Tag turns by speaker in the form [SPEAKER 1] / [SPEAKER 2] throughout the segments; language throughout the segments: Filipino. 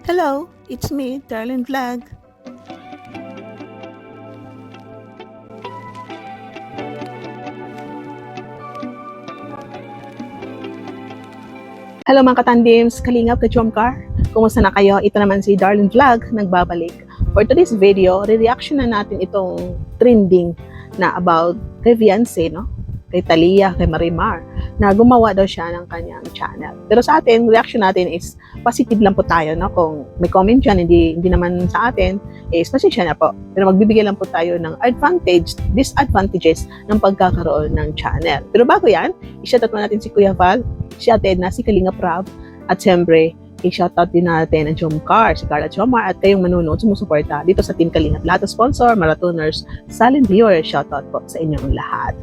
[SPEAKER 1] Hello, it's me, Darlene Vlog. Hello mga katandims, kalingap, kachomkar. Kumusta na kayo? Ito naman si Darlene Vlog, nagbabalik. For today's video, re-reaction na natin itong trending na about kay Fiancé, no? Kay Talia, kay Marimar, na gumawa daw siya ng kanyang channel. Pero sa atin, reaction natin is positive lang po tayo, no? Kung may comment dyan, hindi naman sa atin, is pasensya na po. Pero magbibigay lang po tayo ng disadvantages ng pagkakaroon ng channel. Pero bago yan, i-shoutout natin si Kuya Val, si Ate Edna, si Kalinga Prab, at siyempre, i-shoutout din natin ang Jomcar, si Carla Jomar, at kayong manunood, sumusuporta dito sa Team Kalingap. Lahat ng sponsor, marathoners, silent viewers, shoutout po sa inyong lahat.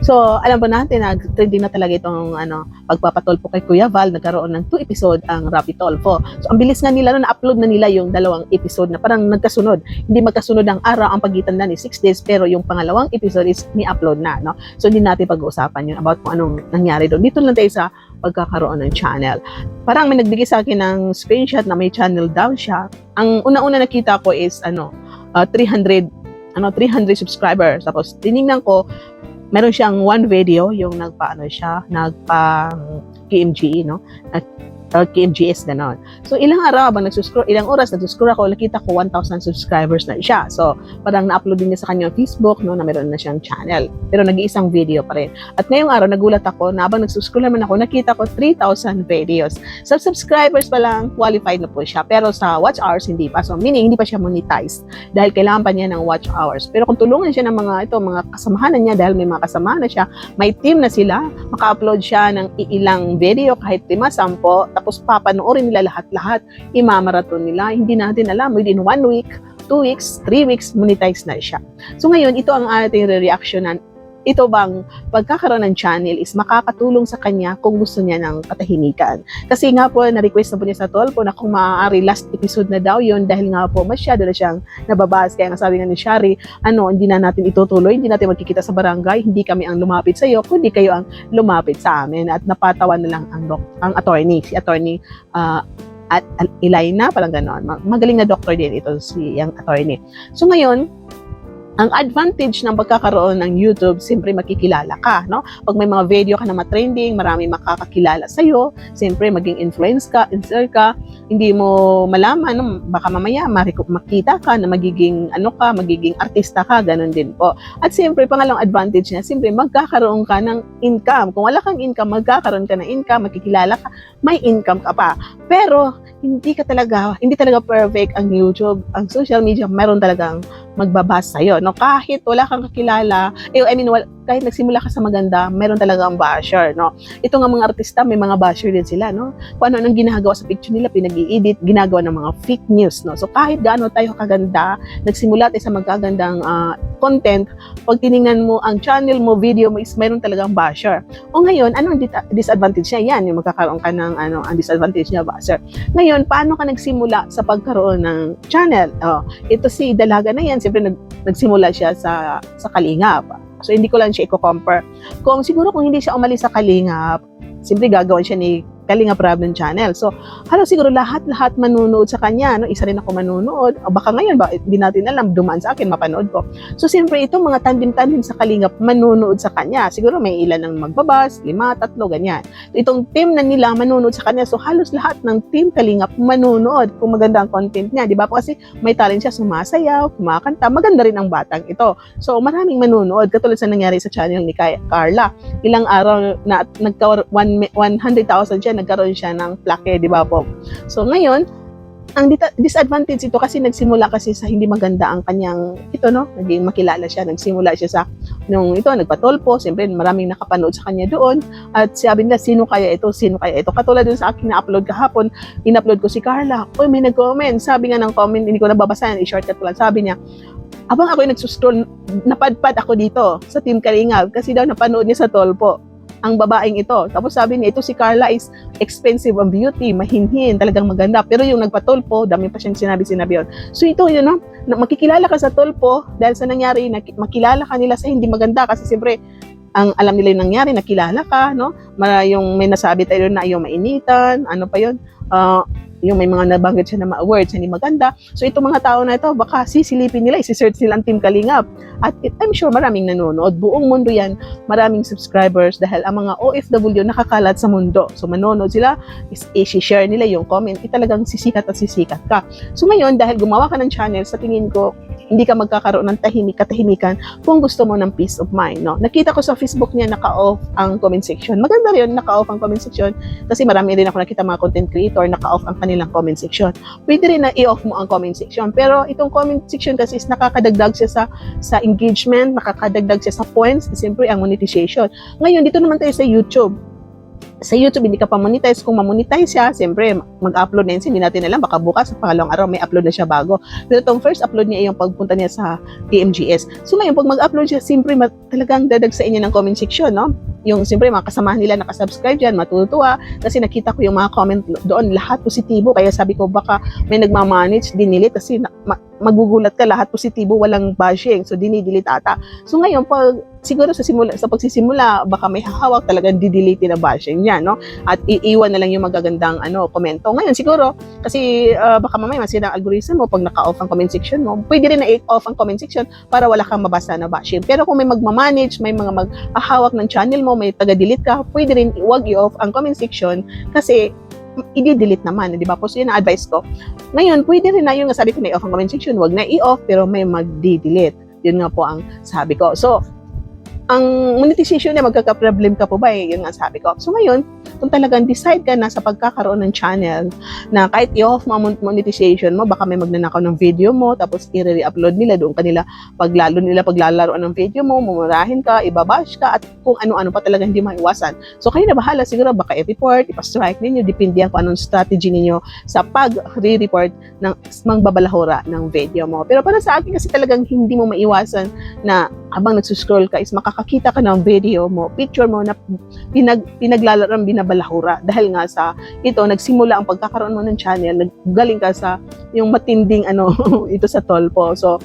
[SPEAKER 1] So, alam po natin na trending na talaga itong pagpapatolpo kay Kuya Val. Nagkaroon ng 2 episode ang Rapid Tolpo. So, ang bilis nga nila, na-upload na nila yung 2 episode na parang nagkasunod. Hindi magkasunod ang araw, ang pagitan na ni 6 days, pero yung pangalawang episode is ni-upload na. No? So, hindi natin pag-uusapan yun about kung anong nangyari doon. Dito lang tayo sa pagkakaroon ng channel. Parang may nagbigay sa akin ng screenshot na may channel down siya. Ang una-una nakita ko is 300 subscribers. Tapos tiningnan ko, meron siyang 1 video yung nagpa KMGE, no? KMGS ganon. So ilang araw ilang oras nagsuscroll ako, nakita ko 1,000 subscribers na siya. So parang na-upload din niya sa kanyang Facebook, no, na meron na siyang channel. Pero nag-iisang video pa rin. At ngayong araw nagulat ako na habang nagsuscroll naman ako, nakita ko 3,000 videos. Sa subscribers pa lang qualified na po siya, pero sa watch hours hindi pa. So meaning hindi pa siya monetized dahil kailangan pa niya ng watch hours. Pero kung tulungan siya ng mga kasamahan niya, dahil may mga kasamahan na siya, may team na sila, maka-upload siya ng ilang video kahit 5, 10, tapos papanoorin nila lahat-lahat, imamaraton nila, hindi natin alam, within 1 week, 2 weeks, 3 weeks, monetize na siya. So ngayon, ito ang ating re-reactionan. Ito bang pagkakaroon ng channel is makakatulong sa kanya kung gusto niya ng katahimikan. Kasi nga po, na-request na po niya sa Tolpo na kung maaari last episode na daw yun dahil nga po masyado na siyang nababas. Kaya nga sabi nga ni Shari, hindi na natin itutuloy, hindi natin magkikita sa barangay, hindi kami ang lumapit sa iyo, kundi kayo ang lumapit sa amin. At napatawan na lang ang attorney, si attorney at Elina, parang gano'n. Magaling na doctor din ito si yung attorney. So ngayon, ang advantage ng pagkakaroon ng YouTube, siyempre makikilala ka, no? Pag may mga video ka na matrending, marami makakakilala sa'yo, siyempre maging influencer ka, hindi mo malaman, no? Baka mamaya makita ka na magiging artista ka, ganun din po. At siyempre, pangalawang advantage niya, siyempre magkakaroon ka ng income. Kung wala kang income, magkakaroon ka ng income, makikilala ka, may income ka pa. Pero, hindi talaga perfect ang YouTube, ang social media, meron talagang magbabasa sa'yo, no? Kahit wala kang kakilala, kahit nagsimula ka sa maganda, meron talagang basher, no? Ito nga mga artista, may mga basher din sila, no? Kung ano nang ginagawa sa picture nila, pinag-i-edit, ginagawa ng mga fake news, no? So kahit gaano tayo kaganda, nagsimula tayo sa magagandang content, pag tiningnan mo ang channel mo, video mo, is meron talagang basher. O ngayon, anong disadvantage niya? Yan, yung magkakaroon ka ng ang disadvantage niya, basher. Ngayon, paano ka nagsimula sa pagkaroon ng channel? Ito si Dalaga na yan, siyempre nagsimula siya sa Kalingap. So, hindi ko lang siya i-compare. Kung hindi siya umalis sa Kalingap, siyempre gagawin siya ni Kalingap Prab ng channel. So, siguro lahat manunood sa kanya, no? Isa rin ako manunood. O baka ngayon, hindi natin alam, dumaan sa akin, mapanood ko. So, siyempre, itong mga tandem-tandem sa Kalingap, manunood sa kanya. Siguro may ilan ng magbabas, 5, 3, ganyan. So, itong team na nila, manunood sa kanya. So, halos lahat ng team Kalingap, manunood kung maganda ang content niya. Di ba po? Kasi may talent siya, sumasayaw, kumakanta. Maganda rin ang batang ito. So, maraming manunood. Katulad sa nangyari sa channel ni Carla. Ilang araw na nagka 100,000 siya, nagkaroon siya ng plaque, di ba po? So ngayon, ang disadvantage ito kasi nagsimula kasi sa hindi maganda ang kanyang naging makilala siya, nagsimula siya sa nagpatolpo, siyempre maraming nakapanood sa kanya doon, at sabi nila, sino kaya ito? Katulad dun sa akin na upload kahapon, in-upload ko si Carla, may nag-comment, sabi nga ng comment, hindi ko nababasahan, i-shortcut ko lang, sabi niya, abang ako nagsuscroll, napadpad ako dito sa Team Kalingap kasi daw napanood niya sa Tolpo ang babaeng ito. Tapos sabi niya, ito si Carla is expensive ang beauty, mahinhin, talagang maganda. Pero yung nagpatolpo, dami pa siyang sinabi yun. So ito, makikilala ka sa Tolpo dahil sa nangyari, makilala ka nila sa hindi maganda kasi siyempre, ang alam nila yung nangyari, nakilala ka, no? Yung may nasabi tayo na yung mainitan, ano pa yun? yung may mga nabanggit siya na mga words hindi maganda. So itong mga tao na ito, baka sisilipin nila, isi-search nila ang Team Kalingap. At I'm sure maraming nanonood. Buong mundo yan, maraming subscribers dahil ang mga OFW nakakalat sa mundo. So manonood sila, i-share nila yung comment, talagang sisikat at sisikat ka. So ngayon, dahil gumawa ka ng channel, sa tingin ko, hindi ka magkakaroon ng katahimikan kung gusto mo ng peace of mind, no? Nakita ko sa Facebook niya, naka-off ang comment section. Maganda rin, naka-off ang comment section kasi marami rin ako nakita mga content creator, naka-off ang kanilang comment section. Pwede rin na i-off mo ang comment section. Pero itong comment section kasi is nakakadagdag siya sa engagement, nakakadagdag siya sa points, siyempre ang monetization. Ngayon, dito naman tayo sa YouTube. Sa YouTube, hindi ka pa monetize. Kung ma-monetize siya, siyempre, mag-upload na yun. Hindi natin alam, baka bukas, sa pangalawang araw, may upload na siya bago. Pero itong first upload niya, yung pagpunta niya sa TMGS. So ngayon, pag mag-upload siya, siyempre, talagang dadag sa inyo ng comment section, no? Yung siyempre, mga kasamahan nila nakasubscribe dyan, matutuwa. Kasi nakita ko yung mga comment doon, lahat positibo. Kaya sabi ko, baka may nagmamanage, dinilit. Kasi magugulat ka, lahat positibo, walang bashing. So, dinidelete ata. So ngayon, siguro sa pagsisimula, baka may hahawak talagang didelete na bashing niya, no? At iiwan na lang yung magagandang komento. Ngayon, siguro, kasi baka mamaya masira ang algorithm mo pag naka-off ang comment section mo, pwede rin na i-off ang comment section para wala kang mabasa na bashing. Pero kung may magmamanage, may mga maghahawak ng channel mo, may taga-delete ka, pwede rin iwag i-off ang comment section kasi i-delete naman, di ba? So, yun ang advice ko. Ngayon, pwede rin na yung sabi ko na i-off ang comment section, wag na i-off, pero may mag-delete. Yun nga po ang sabi ko. So, ang monetization niya, magkaka-problem ka po ba eh? Yun nga sabi ko. So ngayon, kung talagang decide ka na sa pagkakaroon ng channel na kahit i-off mo monetization mo, baka may magnanakaw ng video mo, tapos i-re-upload nila, doon kanila paglalaroan ng video mo, mumurahin ka, ibabash ka, at kung ano-ano pa talaga hindi maiwasan. So kayo na bahala, siguro baka i-report, ipa-strike ninyo, depende yan kung anong strategy ninyo sa pag-re-report ng mangbabalahura ng video mo. Pero para sa akin kasi talagang hindi mo maiwasan na habang nagsuscroll ka is makakakita ka ng video mo, picture mo na pinaglalaro ng binabalahura. Dahil nga sa ito, nagsimula ang pagkakaroon mo ng channel, naggaling ka sa yung matinding ito sa tolpo. So,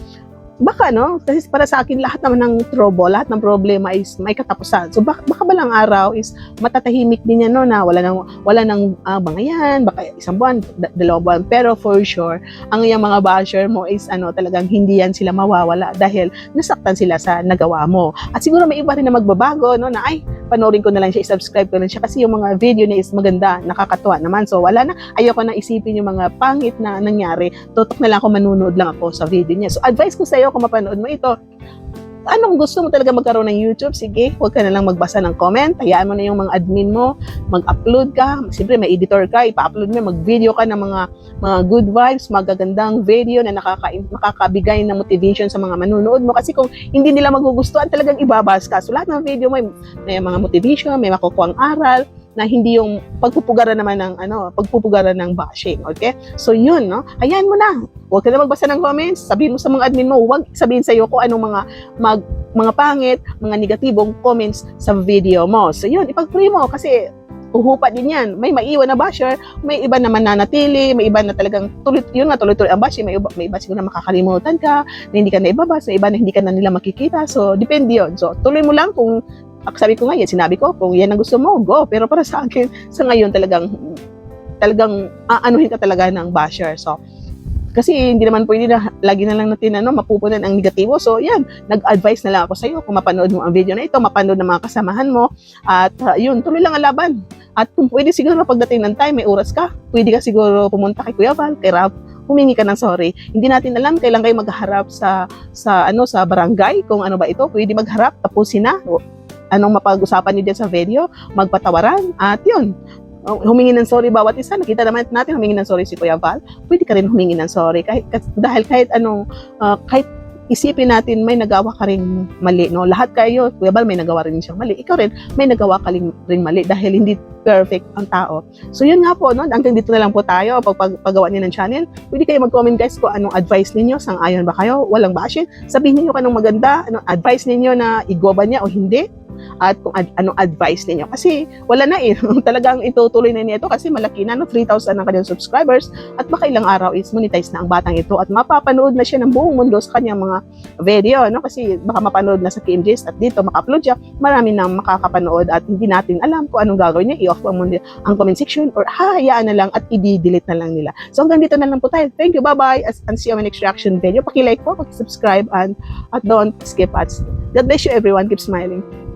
[SPEAKER 1] baka kasi para sa akin lahat naman ng trouble, lahat ng problema is may katapusan. So baka balang araw is matatahimik din yan na wala nang bangayan, baka isang buwan, dalawang buwan. Pero for sure, ang yung mga basher mo is talagang hindi yan sila mawawala dahil nasaktan sila sa nagawa mo. At siguro may iba rin na magbabago na ay panoorin ko na lang siya, i-subscribe ko na siya kasi yung mga video niya is maganda, nakakatuwa naman. So wala na, ayoko na isipin yung mga pangit na nangyari. Tutok na lang ako, manunood lang ako sa video niya. So advice ko sa iyo kung mapanood mo ito, anong gusto mo talaga magkaroon ng YouTube? Sige, huwag ka na lang magbasa ng comment. Hayaan mo na yung mga admin mo. Mag-upload ka. Siyempre, may editor ka. Ipa-upload mo. Mag-video ka ng mga good vibes, magagandang video na nakakabigay ng motivation sa mga manunood mo. Kasi kung hindi nila magugustuhan, talagang ibabas ka. So, lahat ng video may mga motivation, may makukuhang aral, na hindi yung pagpupugaran naman ng pagpupugaran ng bashing, okay? So yun, hayaan mo na. Huwag ka na magbasa ng comments. Sabihin mo sa mga admin mo, huwag sabihin sa iyo kung anong mga pangit, mga negatibong comments sa video mo. So yun, ipag-pray mo kasi uhupa din yan. May maiwan na basher, may iba naman nanatili, may iba na talagang tuloy-tuloy ang bashing, may iba siguro na makakalimutan ka, na hindi ka na ibabas, may iba na hindi ka na nila makikita. So depende yun. So tuloy mo lang kung sabi ko nga yan, sinabi ko, kung yan ang gusto mo, go. Pero para sa akin, sa ngayon talagang aanuhin ka talaga ng basher. So, kasi hindi naman pwede na lagi na lang natin mapupunan ang negatibo. So, yan, nag-advise na lang ako sa iyo kung mapanood mo ang video na ito, mapanood ng mga kasamahan mo. At yun, tuloy lang ang laban. At kung pwede siguro pagdating ng time, may oras ka, pwede ka siguro pumunta kay Kuya Val, kay Ralph, humingi ka ng sorry. Hindi natin alam kailan kayo magharap sa barangay, kung ano ba ito, pwede magharap, tapusin na. Anong mapag-usapan niyo dyan sa video, magpatawaran, at yun, humingi ng sorry bawat isa. Nakita naman natin, humingi ng sorry si Kuya Val, pwede ka rin humingi ng sorry. Dahil kahit isipin natin, may nagawa ka rin mali, no? Lahat kayo, Kuya Val, may nagawa rin siyang mali. Ikaw rin, may nagawa ka rin mali dahil hindi perfect ang tao. So yun nga po, hanggang dito na lang po tayo paggawa niyo ng channel. Pwede kayo mag-comment guys kung anong advice ninyo, sang-ayon ba kayo, walang bashing. Sabihin niyo kanong maganda, anong advice ninyo na igoba niya o hindi. at kung anong advice ninyo. Kasi wala na eh, talagang itutuloy na niya ito kasi malaki na, no? 3,000 ang kanyang subscribers at baka ilang araw is monetize na ang batang ito at mapapanood na siya ng buong mundo sa kanyang mga video, no? Kasi baka mapanood na sa KMJS at dito maka-upload siya, marami nang makakapanood at hindi natin alam kung anong gagawin niya, i-off ang comment section or hahayaan na lang at i-delete na lang nila. So hanggang dito na lang po tayo. Thank you, bye-bye, and see you on my next reaction video. Paki-like po, paki-subscribe and don't skip ads. God bless you everyone. Keep smiling.